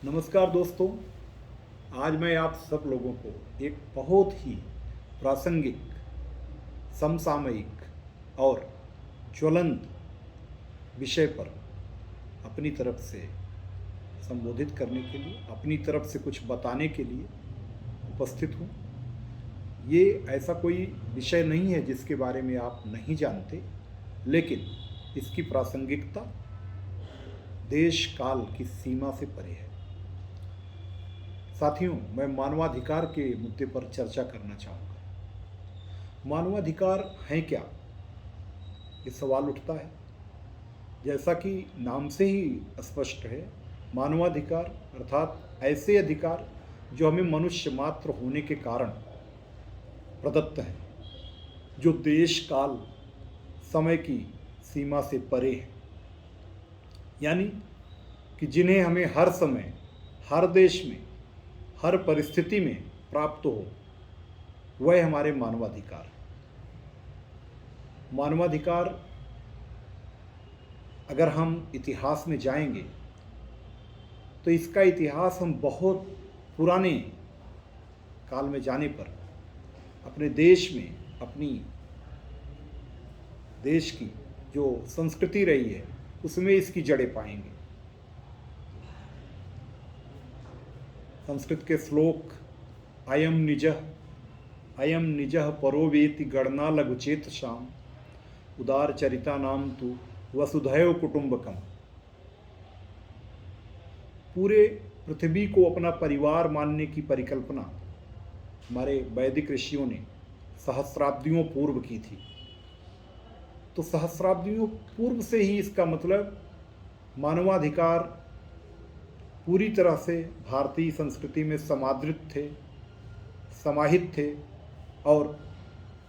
नमस्कार दोस्तों। आज मैं आप सब लोगों को एक बहुत ही प्रासंगिक, समसामयिक और ज्वलंत विषय पर अपनी तरफ से संबोधित करने के लिए, अपनी तरफ से कुछ बताने के लिए उपस्थित हूँ। ये ऐसा कोई विषय नहीं है जिसके बारे में आप नहीं जानते, लेकिन इसकी प्रासंगिकता देश काल की सीमा से परे है। साथियों, मैं मानवाधिकार के मुद्दे पर चर्चा करना चाहूँगा। मानवाधिकार हैं क्या, ये सवाल उठता है। जैसा कि नाम से ही स्पष्ट है, मानवाधिकार अर्थात ऐसे अधिकार जो हमें मनुष्य मात्र होने के कारण प्रदत्त हैं, जो देश काल समय की सीमा से परे हैं, यानी कि जिन्हें हमें हर समय, हर देश में, हर परिस्थिति में प्राप्त हो, वह हमारे मानवाधिकार। मानवाधिकार अगर हम इतिहास में जाएंगे तो इसका इतिहास हम बहुत पुराने काल में जाने पर अपने देश में, अपनी देश की जो संस्कृति रही है उसमें इसकी जड़ें पाएंगे। संस्कृत के श्लोक अयम निजः परो वेति गणना लघुचेत शाम उदार चरिता नाम तु वसुधैव कुटुंबकम। पूरे पृथ्वी को अपना परिवार मानने की परिकल्पना हमारे वैदिक ऋषियों ने सहस्राब्दियों पूर्व की थी। तो सहस्राब्दियों पूर्व से ही इसका मतलब मानवाधिकार पूरी तरह से भारतीय संस्कृति में समादृत थे, समाहित थे और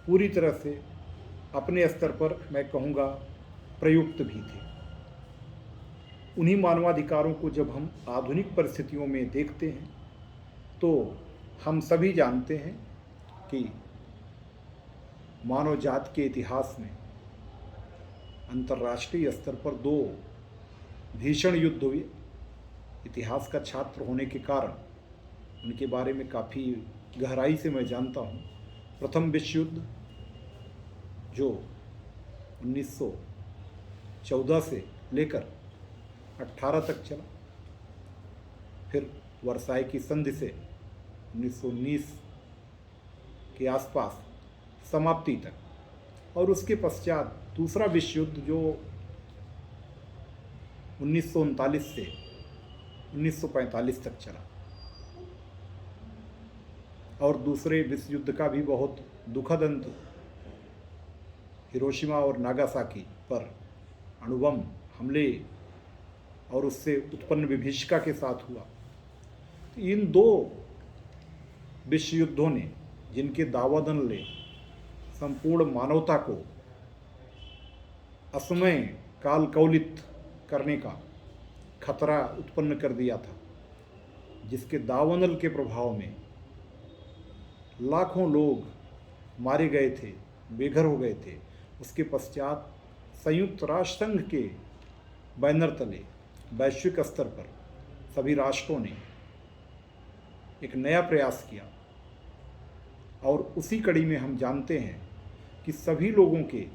पूरी तरह से अपने स्तर पर मैं कहूँगा प्रयुक्त भी थे। उन्हीं मानवाधिकारों को जब हम आधुनिक परिस्थितियों में देखते हैं तो हम सभी जानते हैं कि मानव जाति के इतिहास में अंतर्राष्ट्रीय स्तर पर दो भीषण युद्ध हुए। इतिहास का छात्र होने के कारण उनके बारे में काफ़ी गहराई से मैं जानता हूँ। प्रथम विश्व युद्ध जो 1914 से लेकर 18 तक चला, फिर वर्साई की संधि से 1919 के आसपास समाप्ति तक, और उसके पश्चात दूसरा विश्व युद्ध जो 1939 से 1945 तक चला। और दूसरे विश्व युद्ध का भी बहुत दुखद अंत हिरोशिमा और नागासाकी पर अणुबम हमले और उससे उत्पन्न विभीषिका के साथ हुआ। तो इन दो विश्व युद्धों ने, जिनके दावानल ने संपूर्ण मानवता को असमय काल कवलित करने का खतरा उत्पन्न कर दिया था, जिसके दावानल के प्रभाव में लाखों लोग मारे गए थे, बेघर हो गए थे। उसके पश्चात संयुक्त राष्ट्र संघ के बैनर तले वैश्विक स्तर पर सभी राष्ट्रों ने एक नया प्रयास किया, और उसी कड़ी में हम जानते हैं कि सभी लोगों के,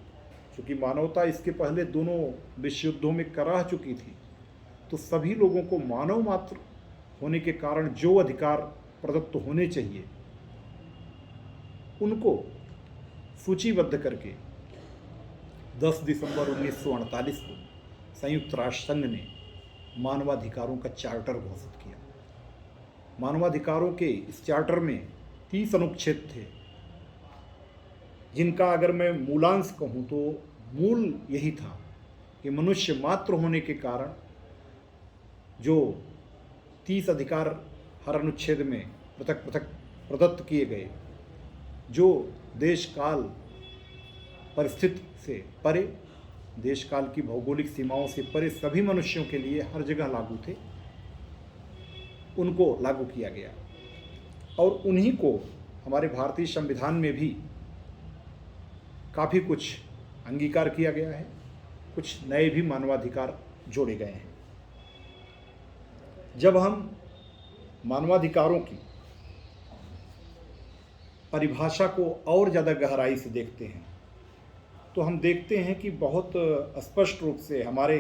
चूँकि मानवता इसके पहले दोनों विश्व युद्धों में कराह चुकी थी, तो सभी लोगों को मानव मात्र होने के कारण जो अधिकार प्रदत्त होने चाहिए उनको सूचीबद्ध करके 10 दिसंबर 1948 को संयुक्त राष्ट्र संघ ने मानवाधिकारों का चार्टर घोषित किया। मानवाधिकारों के इस चार्टर में 30 अनुच्छेद थे, जिनका अगर मैं मूलांश कहूँ तो मूल यही था कि मनुष्य मात्र होने के कारण जो 30 अधिकार हर अनुच्छेद में पृथक पृथक प्रदत्त किए गए, जो देश काल परिस्थिति से परे, देश काल की भौगोलिक सीमाओं से परे सभी मनुष्यों के लिए हर जगह लागू थे, उनको लागू किया गया। और उन्हीं को हमारे भारतीय संविधान में भी काफ़ी कुछ अंगीकार किया गया है, कुछ नए भी मानवाधिकार जोड़े गए हैं। जब हम मानवाधिकारों की परिभाषा को और ज़्यादा गहराई से देखते हैं तो हम देखते हैं कि बहुत स्पष्ट रूप से हमारे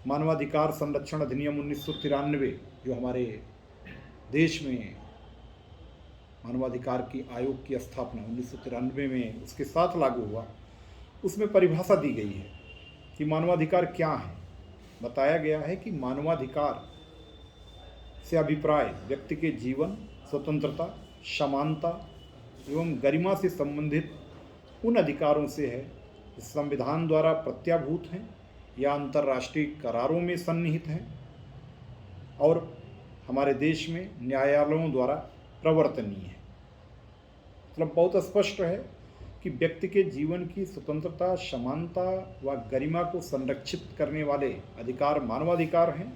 मानवाधिकार संरक्षण अधिनियम 1993 जो हमारे देश में मानवाधिकार की आयोग की स्थापना 1993 में उसके साथ लागू हुआ, उसमें परिभाषा दी गई है कि मानवाधिकार क्या है। बताया गया है कि मानवाधिकार से अभिप्राय व्यक्ति के जीवन, स्वतंत्रता, समानता एवं गरिमा से संबंधित उन अधिकारों से है जो संविधान द्वारा प्रत्याभूत हैं या अंतर्राष्ट्रीय करारों में सन्निहित हैं और हमारे देश में न्यायालयों द्वारा प्रवर्तनीय है। मतलब बहुत स्पष्ट है कि व्यक्ति के जीवन की स्वतंत्रता, समानता व गरिमा को संरक्षित करने वाले अधिकार मानवाधिकार हैं,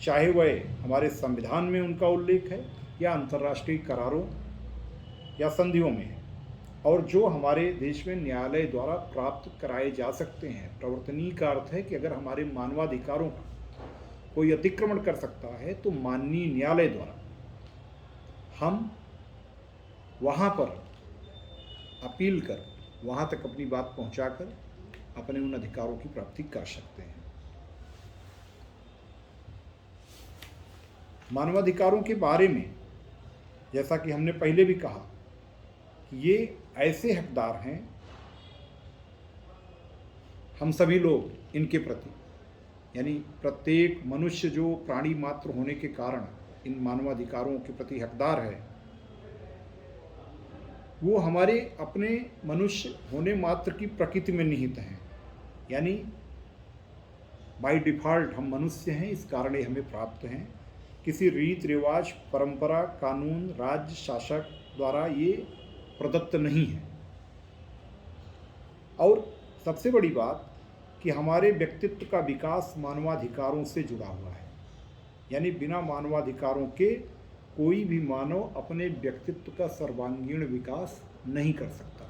चाहे वह हमारे संविधान में उनका उल्लेख है या अंतर्राष्ट्रीय करारों या संधियों में है, और जो हमारे देश में न्यायालय द्वारा प्राप्त कराए जा सकते हैं। प्रवर्तनीय का अर्थ है कि अगर हमारे मानवाधिकारों का कोई अतिक्रमण कर सकता है तो माननीय न्यायालय द्वारा हम वहाँ पर अपील कर वहाँ तक अपनी बात पहुँचाकर अपने उन अधिकारों की प्राप्ति कर सकते हैं। मानवाधिकारों के बारे में जैसा कि हमने पहले भी कहा कि ये ऐसे हकदार हैं, हम सभी लोग इनके प्रति, यानी प्रत्येक मनुष्य जो प्राणी मात्र होने के कारण इन मानवाधिकारों के प्रति हकदार है, वो हमारे अपने मनुष्य होने मात्र की प्रकृति में निहित हैं। यानी बाय डिफ़ॉल्ट हम मनुष्य हैं, इस कारण ये हमें प्राप्त हैं। किसी रीत रिवाज, परंपरा, कानून, राज्य शासक द्वारा ये प्रदत्त नहीं है। और सबसे बड़ी बात कि हमारे व्यक्तित्व का विकास मानवाधिकारों से जुड़ा हुआ है। यानी बिना मानवाधिकारों के कोई भी मानव अपने व्यक्तित्व का सर्वांगीण विकास नहीं कर सकता,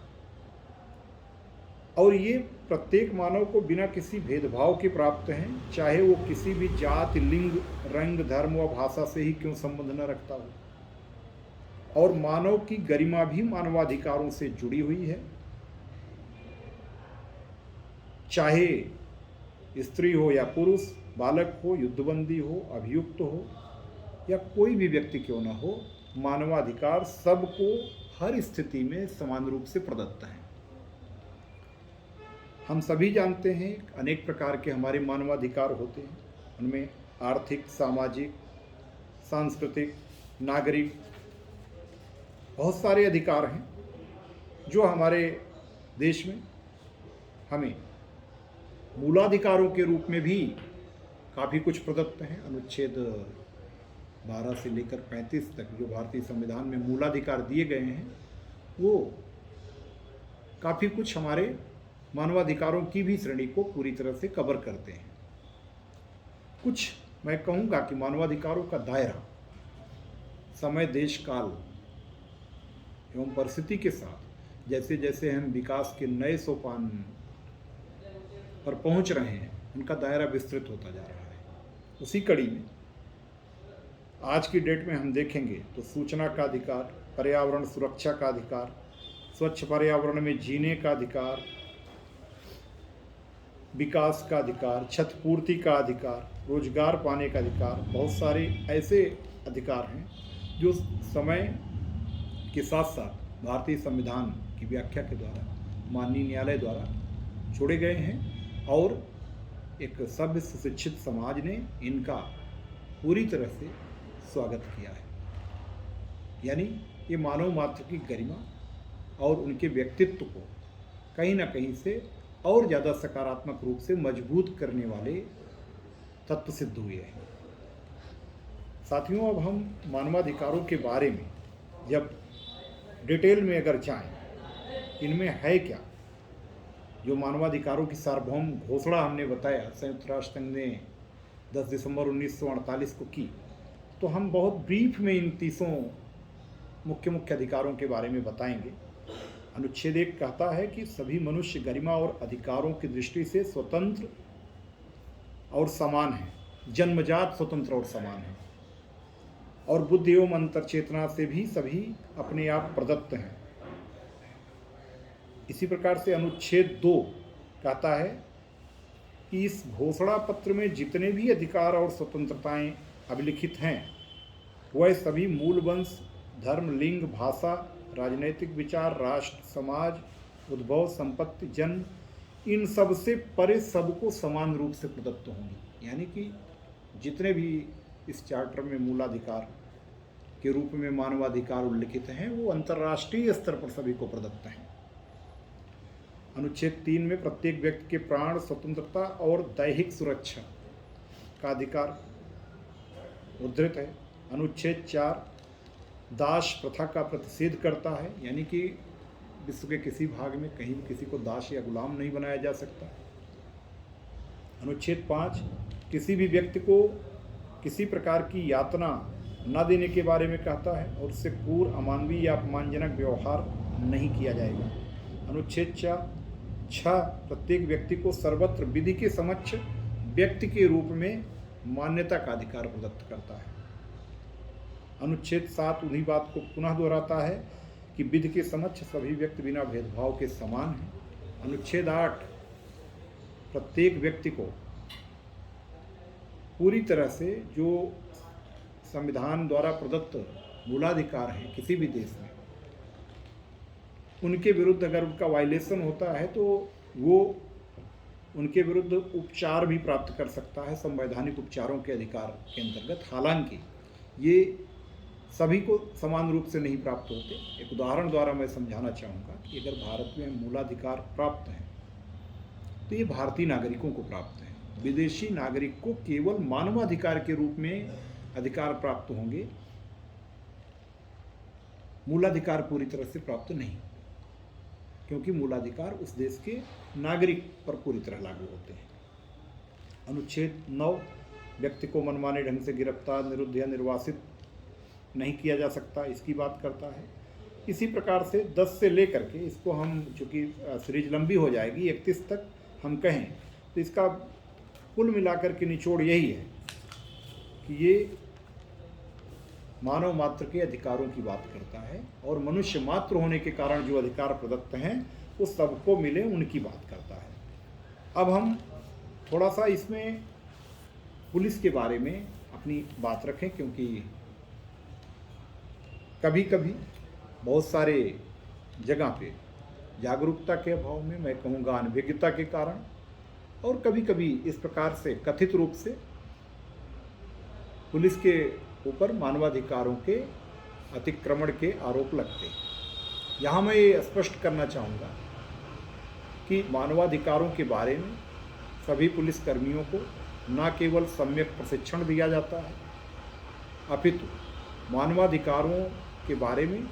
और ये प्रत्येक मानव को बिना किसी भेदभाव के प्राप्त हैं, चाहे वो किसी भी जाति, लिंग, रंग, धर्म व भाषा से ही क्यों संबंध न रखता हो। और मानव की गरिमा भी मानवाधिकारों से जुड़ी हुई है, चाहे स्त्री हो या पुरुष, बालक हो, युद्धबंदी हो, अभियुक्त हो या कोई भी व्यक्ति क्यों न हो, मानवाधिकार सबको हर स्थिति में समान रूप से प्रदत्त है। हम सभी जानते हैं अनेक प्रकार के हमारे मानवाधिकार होते हैं। उनमें आर्थिक, सामाजिक, सांस्कृतिक, नागरिक बहुत सारे अधिकार हैं जो हमारे देश में हमें मूलाधिकारों के रूप में भी काफ़ी कुछ प्रदत्त हैं। अनुच्छेद 12 से लेकर 35 तक जो भारतीय संविधान में मूलाधिकार दिए गए हैं, वो काफ़ी कुछ हमारे मानवाधिकारों की भी श्रेणी को पूरी तरह से कवर करते हैं। कुछ मैं कहूँगा कि मानवाधिकारों का दायरा समय, देश, काल एवं परिस्थिति के साथ जैसे जैसे हम विकास के नए सोपान पर पहुंच रहे हैं, उनका दायरा विस्तृत होता जा रहा है। उसी कड़ी में आज की डेट में हम देखेंगे तो सूचना का अधिकार, पर्यावरण सुरक्षा का अधिकार, स्वच्छ पर्यावरण में जीने का अधिकार, विकास का अधिकार, क्षतिपूर्ति का अधिकार, रोजगार पाने का अधिकार, बहुत सारे ऐसे अधिकार हैं जो समय के साथ साथ भारतीय संविधान की व्याख्या के द्वारा माननीय न्यायालय द्वारा छोड़े गए हैं, और एक सभ्य सुशिक्षित समाज ने इनका पूरी तरह से स्वागत किया है। यानी ये मानव मात्र की गरिमा और उनके व्यक्तित्व को कहीं ना कहीं से और ज़्यादा सकारात्मक रूप से मजबूत करने वाले तत्व सिद्ध हुए हैं। साथियों, अब हम मानवाधिकारों के बारे में जब डिटेल में अगर जाएं, इनमें है क्या, जो मानवाधिकारों की सार्वभौम घोषणा हमने बताया संयुक्त राष्ट्र संघ ने 10 दिसंबर 1948 को की, तो हम बहुत ब्रीफ में इन 30 मुख्य अधिकारों के बारे में बताएंगे। अनुच्छेद 1 कहता है कि सभी मनुष्य गरिमा और अधिकारों की दृष्टि से स्वतंत्र और समान हैं। जन्मजात स्वतंत्र और समान हैं और बुद्धि एवं अंतर चेतना से भी सभी अपने आप प्रदत्त हैं। इसी प्रकार से अनुच्छेद 2 कहता है कि इस घोषणा पत्र में जितने भी अधिकार और स्वतंत्रताएं अभिलिखित हैं वह सभी मूल वंश, धर्म, लिंग, भाषा, राजनैतिक विचार, राष्ट्र, समाज, उद्भव, संपत्ति, जन्म, इन सब से परे सबको समान रूप से प्रदत्त होंगी। यानी कि जितने भी इस चार्टर में मूलाधिकार के रूप में मानवाधिकार उल्लिखित हैं वो अंतर्राष्ट्रीय स्तर पर सभी को प्रदत्त हैं। अनुच्छेद 3 में प्रत्येक व्यक्ति के प्राण, स्वतंत्रता और दैहिक सुरक्षा का अधिकार उद्धृत है। अनुच्छेद 4 दास प्रथा का प्रतिषेध करता है, यानी कि विश्व के किसी भाग में कहीं भी किसी को दास या गुलाम नहीं बनाया जा सकता। अनुच्छेद 5 किसी भी व्यक्ति को किसी प्रकार की यातना न देने के बारे में कहता है और उससे क्रूर, अमानवीय या अपमानजनक व्यवहार नहीं किया जाएगा। अनुच्छेद 6 प्रत्येक व्यक्ति को सर्वत्र विधि के समक्ष व्यक्ति के रूप में मान्यता का अधिकार प्रदत्त करता है। अनुच्छेद 7 उन्हीं बात को पुनः दोहराता है कि विधि के समक्ष सभी व्यक्ति बिना भेदभाव के समान हैं। अनुच्छेद 8 प्रत्येक व्यक्ति को पूरी तरह से जो संविधान द्वारा प्रदत्त मूलाधिकार हैं किसी भी देश में, उनके विरुद्ध अगर उनका वायलेशन होता है तो वो उनके विरुद्ध उपचार भी प्राप्त कर सकता है, संवैधानिक उपचारों के अधिकार के अंतर्गत। हालांकि ये सभी को समान रूप से नहीं प्राप्त होते। एक उदाहरण द्वारा मैं समझाना चाहूँगा कि अगर भारत में मूलाधिकार प्राप्त हैं तो ये भारतीय नागरिकों को प्राप्त हैं। विदेशी नागरिक को केवल मानवाधिकार के रूप में अधिकार प्राप्त होंगे, मूलाधिकार पूरी तरह से प्राप्त नहीं, क्योंकि मूलाधिकार उस देश के नागरिक पर पूरी तरह लागू होते हैं। अनुच्छेद 9 व्यक्ति को मनमाने ढंग से गिरफ्तार, निरुद्ध या निर्वासित नहीं किया जा सकता, इसकी बात करता है। इसी प्रकार से 10 से लेकर के इसको हम, चूँकि सीरीज लंबी हो जाएगी, 31 तक हम कहें तो इसका कुल मिलाकर के निचोड़ यही है कि ये मानव मात्र के अधिकारों की बात करता है और मनुष्य मात्र होने के कारण जो अधिकार प्रदत्त हैं वो सबको मिले उनकी बात करता है। अब हम थोड़ा सा इसमें पुलिस के बारे में अपनी बात रखें, क्योंकि कभी कभी बहुत सारे जगह पे जागरूकता के अभाव में, मैं कहूँगा अनभिज्ञता के कारण, और कभी कभी इस प्रकार से कथित रूप से पुलिस के ऊपर मानवाधिकारों के अतिक्रमण के आरोप लगते हैं। यहाँ मैं ये स्पष्ट करना चाहूँगा कि मानवाधिकारों के बारे में सभी पुलिसकर्मियों को न केवल सम्यक प्रशिक्षण दिया जाता है, अपितु मानवाधिकारों के बारे में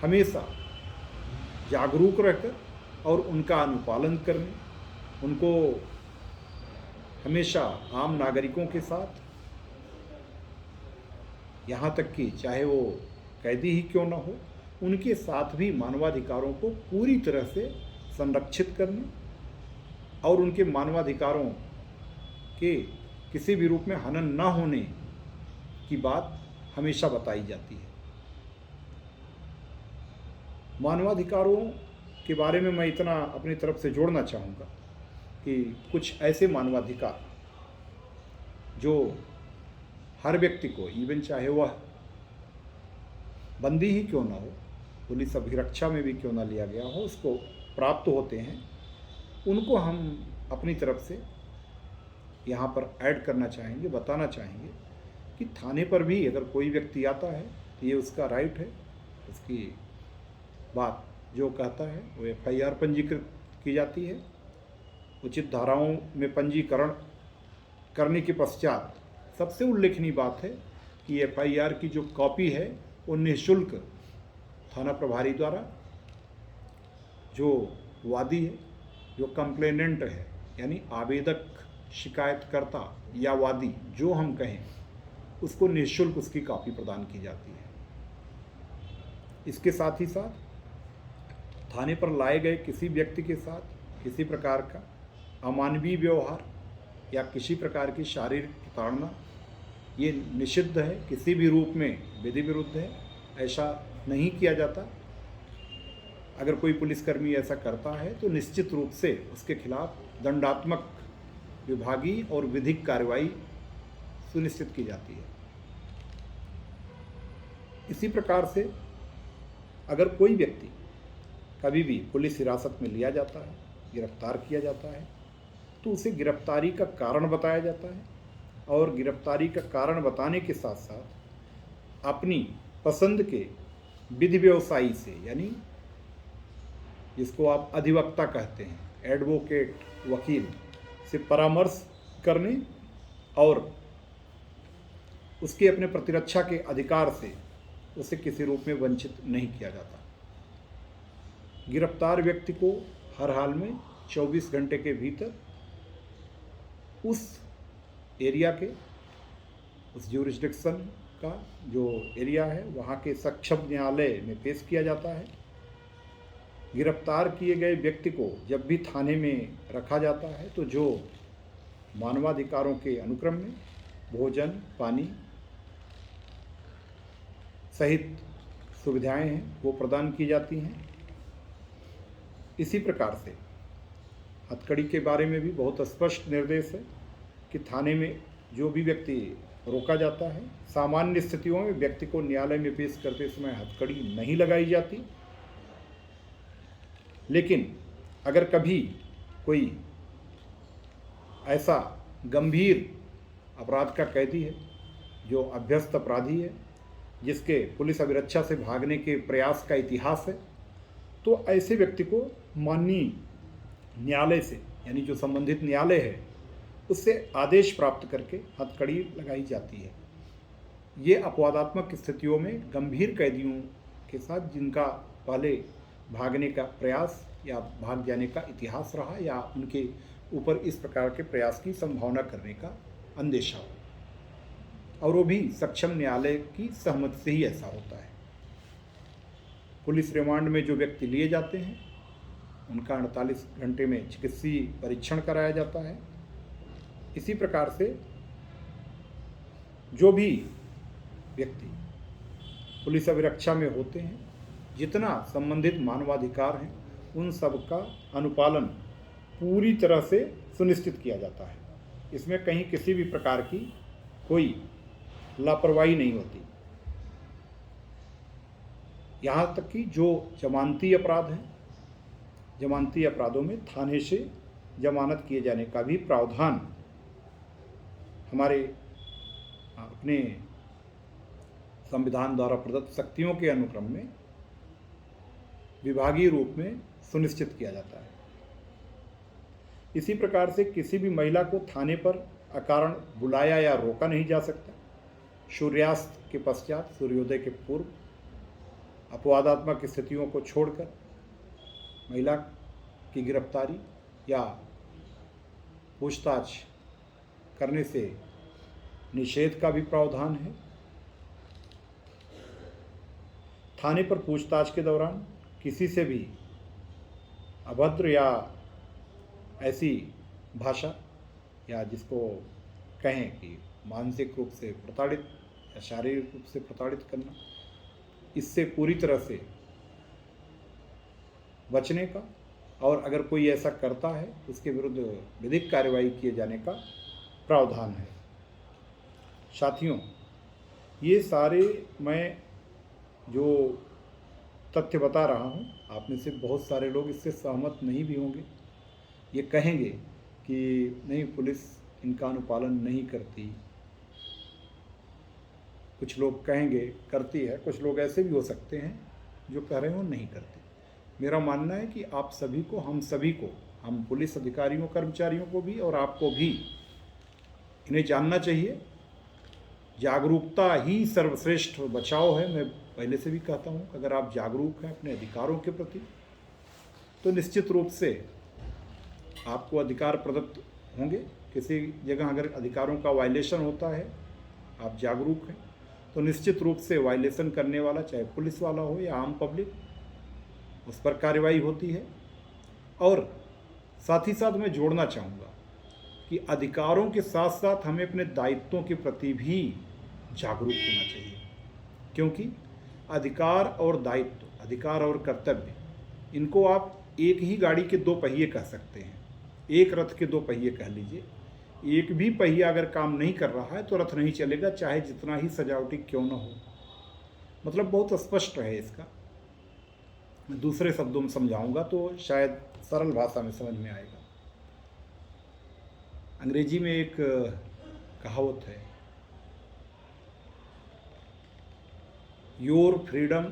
हमेशा जागरूक रहकर और उनका अनुपालन करने, उनको हमेशा आम नागरिकों के साथ, यहाँ तक कि चाहे वो कैदी ही क्यों ना हो, उनके साथ भी मानवाधिकारों को पूरी तरह से संरक्षित करने और उनके मानवाधिकारों के किसी भी रूप में हनन न होने की बात हमेशा बताई जाती है। मानवाधिकारों के बारे में मैं इतना अपनी तरफ से जोड़ना चाहूँगा कि कुछ ऐसे मानवाधिकार जो हर व्यक्ति को, इवन चाहे वह बंदी ही क्यों ना हो, पुलिस अभिरक्षा में भी क्यों ना लिया गया हो, उसको प्राप्त होते हैं, उनको हम अपनी तरफ से यहाँ पर ऐड करना चाहेंगे, बताना चाहेंगे कि थाने पर भी अगर कोई व्यक्ति आता है तो ये उसका राइट है, उसकी बात जो कहता है वो FIR पंजीकृत की जाती है। उचित धाराओं में पंजीकरण करने के पश्चात सबसे उल्लेखनीय बात है कि FIR की जो कॉपी है वो निःशुल्क थाना प्रभारी द्वारा जो वादी है, जो कंप्लेनेंट है, यानी आवेदक, शिकायतकर्ता या वादी जो हम कहें, उसको निःशुल्क उसकी कॉपी प्रदान की जाती है। इसके साथ ही साथ थाने पर लाए गए किसी व्यक्ति के साथ किसी प्रकार का अमानवीय व्यवहार या किसी प्रकार की शारीरिक प्रताड़ना ये निषिद्ध है, किसी भी रूप में विधि विरुद्ध है, ऐसा नहीं किया जाता। अगर कोई पुलिसकर्मी ऐसा करता है तो निश्चित रूप से उसके खिलाफ दंडात्मक विभागीय और विधिक कार्रवाई सुनिश्चित की जाती है। इसी प्रकार से अगर कोई व्यक्ति कभी भी पुलिस हिरासत में लिया जाता है, गिरफ्तार किया जाता है, तो उसे गिरफ्तारी का कारण बताया जाता है और गिरफ्तारी का कारण बताने के साथ साथ अपनी पसंद के विधि व्यवसायी से, यानी जिसको आप अधिवक्ता कहते हैं, एडवोकेट, वकील से परामर्श करने और उसके अपने प्रतिरक्षा के अधिकार से उसे किसी रूप में वंचित नहीं किया जाता। गिरफ्तार व्यक्ति को हर हाल में 24 घंटे के भीतर उस एरिया के, उस ज्यूरिसडिक्शन का जो एरिया है वहाँ के सक्षम न्यायालय में पेश किया जाता है। गिरफ्तार किए गए व्यक्ति को जब भी थाने में रखा जाता है तो जो मानवाधिकारों के अनुक्रम में भोजन, पानी सहित सुविधाएं हैं वो प्रदान की जाती हैं। इसी प्रकार से हथकड़ी के बारे में भी बहुत स्पष्ट निर्देश है कि थाने में जो भी व्यक्ति रोका जाता है, सामान्य स्थितियों में व्यक्ति को न्यायालय में पेश करते समय हथकड़ी नहीं लगाई जाती। लेकिन अगर कभी कोई ऐसा गंभीर अपराध का कैदी है जो अभ्यस्त अपराधी है, जिसके पुलिस अभिरक्षा से भागने के प्रयास का इतिहास है, तो ऐसे व्यक्ति को माननीय न्यायालय से, यानी जो संबंधित न्यायालय है, उससे आदेश प्राप्त करके हथकड़ी लगाई जाती है। ये अपवादात्मक स्थितियों में गंभीर कैदियों के साथ जिनका पहले भागने का प्रयास या भाग जाने का इतिहास रहा या उनके ऊपर इस प्रकार के प्रयास की संभावना करने का अंदेशा हो, और वो भी सक्षम न्यायालय की सहमति से ही ऐसा होता है। पुलिस रिमांड में जो व्यक्ति लिए जाते हैं उनका 48 घंटे में चिकित्सीय परीक्षण कराया जाता है। इसी प्रकार से जो भी व्यक्ति पुलिस अभिरक्षा में होते हैं, जितना संबंधित मानवाधिकार हैं, उन सब का अनुपालन पूरी तरह से सुनिश्चित किया जाता है। इसमें कहीं किसी भी प्रकार की कोई लापरवाही नहीं होती। यहाँ तक कि जो जमानती अपराध हैं, जमानती अपराधों में थाने से जमानत किए जाने का भी प्रावधान हमारे अपने संविधान द्वारा प्रदत्त शक्तियों के अनुक्रम में विभागीय रूप में सुनिश्चित किया जाता है। इसी प्रकार से किसी भी महिला को थाने पर अकारण बुलाया या रोका नहीं जा सकता। सूर्यास्त के पश्चात, सूर्योदय के पूर्व अपवादात्मक स्थितियों को छोड़कर महिला की गिरफ्तारी या पूछताछ करने से निषेध का भी प्रावधान है। थाने पर पूछताछ के दौरान किसी से भी अभद्र या ऐसी भाषा या जिसको कहें कि मानसिक रूप से प्रताड़ित या शारीरिक रूप से प्रताड़ित करना, इससे पूरी तरह से बचने का, और अगर कोई ऐसा करता है उसके विरुद्ध विधिक कार्रवाई किए जाने का प्रावधान है। साथियों, ये सारे मैं जो तथ्य बता रहा हूँ, आप में से बहुत सारे लोग इससे सहमत नहीं भी होंगे। ये कहेंगे कि नहीं, पुलिस इनका अनुपालन नहीं करती। कुछ लोग कहेंगे करती है, कुछ लोग ऐसे भी हो सकते हैं जो कह रहे हो नहीं करते। मेरा मानना है कि आप सभी को, हम सभी को, हम पुलिस अधिकारियों, कर्मचारियों को भी और आपको भी इन्हें जानना चाहिए। जागरूकता ही सर्वश्रेष्ठ बचाव है। मैं पहले से भी कहता हूँ, अगर आप जागरूक हैं अपने अधिकारों के प्रति तो निश्चित रूप से आपको अधिकार प्रदत्त होंगे। किसी जगह अगर अधिकारों का वायलेशन होता है, आप जागरूक हैं, तो निश्चित रूप से वायलेशन करने वाला, चाहे पुलिस वाला हो या आम पब्लिक, उस पर कार्रवाई होती है। और साथ ही साथ मैं जोड़ना चाहूँगा कि अधिकारों के साथ साथ हमें अपने दायित्वों के प्रति भी जागरूक होना चाहिए, क्योंकि अधिकार और दायित्व, अधिकार और कर्तव्य, इनको आप एक ही गाड़ी के दो पहिए कह सकते हैं, एक रथ के दो पहिए कह लीजिए। एक भी पहिया अगर काम नहीं कर रहा है तो रथ नहीं चलेगा, चाहे जितना ही सजावटी क्यों न हो। मतलब बहुत स्पष्ट है इसका। मैं दूसरे शब्दों में समझाऊंगा तो शायद सरल भाषा में समझ में आएगा। अंग्रेजी में एक कहावत है, your freedom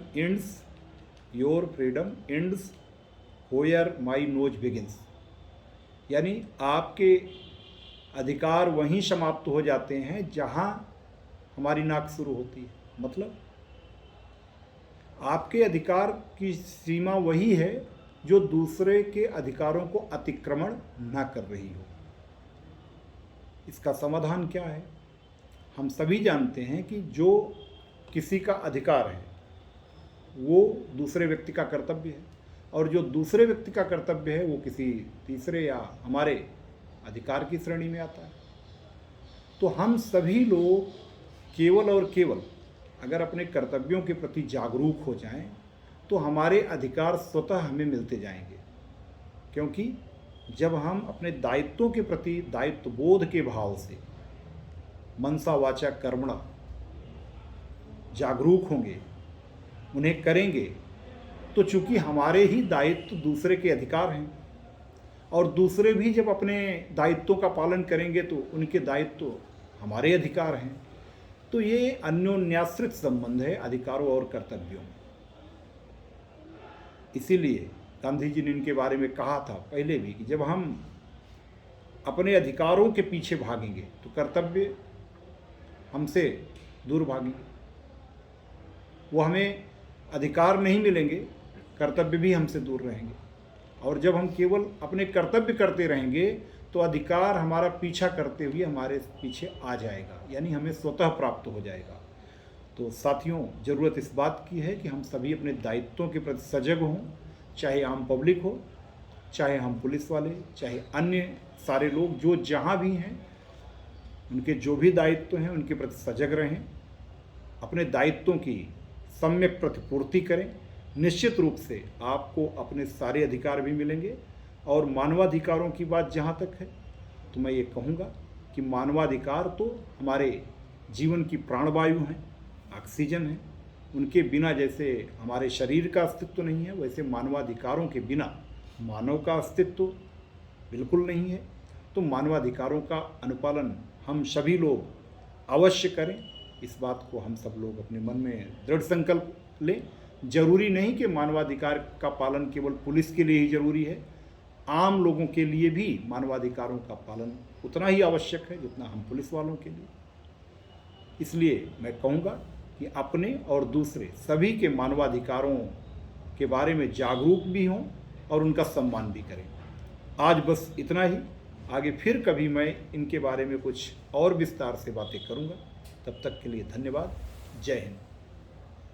ends होयर my nose begins. यानी आपके अधिकार वहीं समाप्त हो जाते हैं जहां हमारी नाक शुरू होती है। मतलब आपके अधिकार की सीमा वही है जो दूसरे के अधिकारों को अतिक्रमण न कर रही हो। इसका समाधान क्या है? हम सभी जानते हैं कि जो किसी का अधिकार है वो दूसरे व्यक्ति का कर्तव्य है, और जो दूसरे व्यक्ति का कर्तव्य है वो किसी तीसरे या हमारे अधिकार की श्रेणी में आता है। तो हम सभी लोग केवल और केवल अगर अपने कर्तव्यों के प्रति जागरूक हो जाएं तो हमारे अधिकार स्वतः हमें मिलते जाएंगे। क्योंकि जब हम अपने दायित्वों के प्रति दायित्व बोध के भाव से मनसा वाचा कर्मणा जागरूक होंगे, उन्हें करेंगे, तो चूंकि हमारे ही दायित्व दूसरे के अधिकार हैं, और दूसरे भी जब अपने दायित्वों का पालन करेंगे तो उनके दायित्व हमारे अधिकार हैं। तो ये अन्योन्याश्रित संबंध है अधिकारों और कर्तव्यों में। इसीलिए गांधी जी ने इनके बारे में कहा था पहले भी कि जब हम अपने अधिकारों के पीछे भागेंगे तो कर्तव्य हमसे दूर भागेंगे। वो हमें अधिकार नहीं मिलेंगे, कर्तव्य भी हमसे दूर रहेंगे। और जब हम केवल अपने कर्तव्य करते रहेंगे तो अधिकार हमारा पीछा करते हुए हमारे पीछे आ जाएगा, यानी हमें स्वतः प्राप्त हो जाएगा। तो साथियों, ज़रूरत इस बात की है कि हम सभी अपने दायित्वों के प्रति सजग हों, चाहे आम पब्लिक हो, चाहे हम पुलिस वाले, चाहे अन्य सारे लोग जो जहाँ भी हैं, उनके जो भी दायित्व हैं उनके प्रति सजग रहें, अपने दायित्वों की सम्यक प्रतिपूर्ति करें। निश्चित रूप से आपको अपने सारे अधिकार भी मिलेंगे। और मानवाधिकारों की बात जहाँ तक है तो मैं ये कहूँगा कि मानवाधिकार तो हमारे जीवन की प्राणवायु हैं, ऑक्सीजन है। उनके बिना जैसे हमारे शरीर का अस्तित्व नहीं है, वैसे मानवाधिकारों के बिना मानव का अस्तित्व बिल्कुल नहीं है। तो मानवाधिकारों का अनुपालन हम सभी लोग अवश्य करें। इस बात को हम सब लोग अपने मन में दृढ़ संकल्प लें। जरूरी नहीं कि मानवाधिकार का पालन केवल पुलिस के लिए ही जरूरी है, आम लोगों के लिए भी मानवाधिकारों का पालन उतना ही आवश्यक है जितना हम पुलिस वालों के लिए। इसलिए मैं कहूँगा कि अपने और दूसरे सभी के मानवाधिकारों के बारे में जागरूक भी हों और उनका सम्मान भी करें। आज बस इतना ही। आगे फिर कभी मैं इनके बारे में कुछ और विस्तार से बातें करूँगा। तब तक के लिए धन्यवाद। जय हिंद।